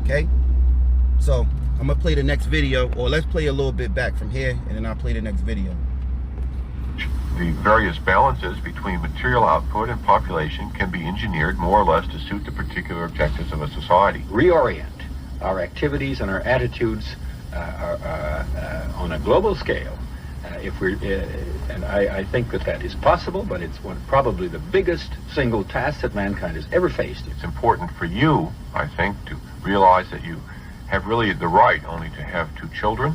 Okay? So I'm gonna play the next video, or let's play a little bit back from here, and then I'll play the next video. The various balances between material output and population can be engineered more or less to suit the particular objectives of a society. Reorient our activities and our attitudes on a global scale. And I think that is possible, but it's probably the biggest single task that mankind has ever faced. It's important for you, I think, to realize that you have really the right only to have 2 children,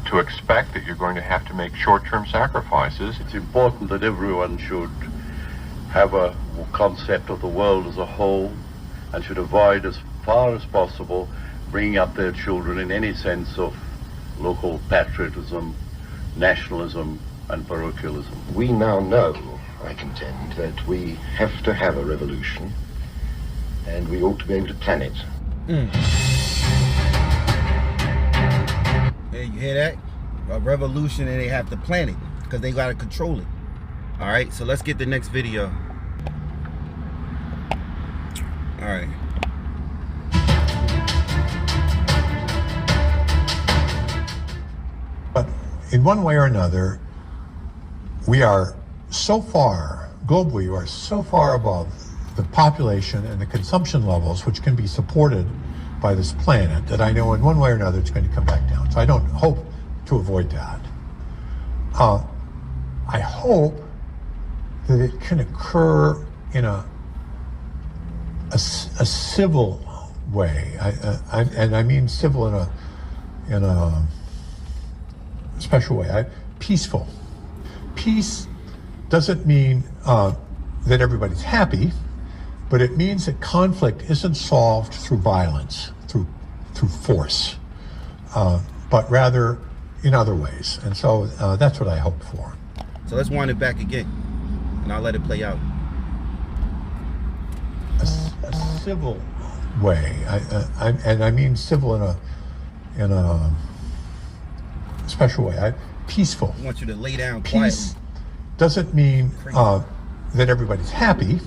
to expect that you're going to have to make short-term sacrifices. It's important that everyone should have a concept of the world as a whole and should avoid as far as possible bringing up their children in any sense of local patriotism, nationalism and parochialism. We now know, I contend, that we have to have a revolution and we ought to be able to plan it. Yeah, you hear that? A revolution, and they have to plan it because they got to control it. All right, so let's get the next video. All right. But in one way or another, we are so far, globally, we are so far above the population and the consumption levels which can be supported by this planet that I know in one way or another it's going to come back down. So I don't hope to avoid that. I hope that it can occur in a civil way, and I mean civil in a special way, peaceful. Peace doesn't mean that everybody's happy, but it means that conflict isn't solved through violence, through force, but rather in other ways. And so that's what I hope for. So let's wind it back again, and I'll let it play out. A civil way, and I mean civil in a special way, peaceful. I want you to lay down quietly. Peace doesn't mean that everybody's happy,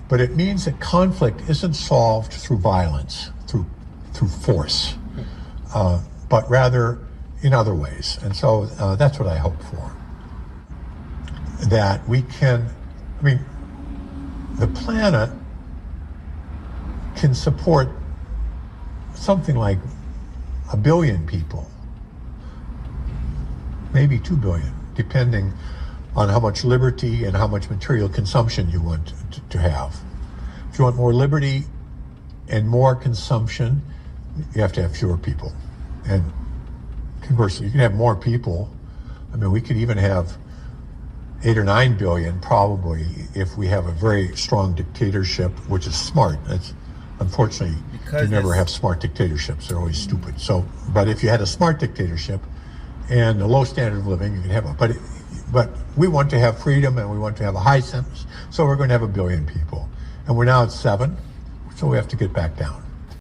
but it means that conflict isn't solved through violence, through force, but rather in other ways. And so that's what I hope for. That we can, I mean, the planet can support something like 1 billion people, maybe 2 billion, depending on how much liberty and how much material consumption you want to have. If you want more liberty and more consumption, you have to have fewer people. And conversely, you can have more people. I mean, we could even have 8 or 9 billion probably if we have a very strong dictatorship, which is smart. That's unfortunately, you never have smart dictatorships. They're always stupid. So, but if you had a smart dictatorship and a low standard of living, you can have a, but we want to have freedom and we want to have a high sentence. So we're going to have 1 billion people. And we're now at 7, so we have to get back down.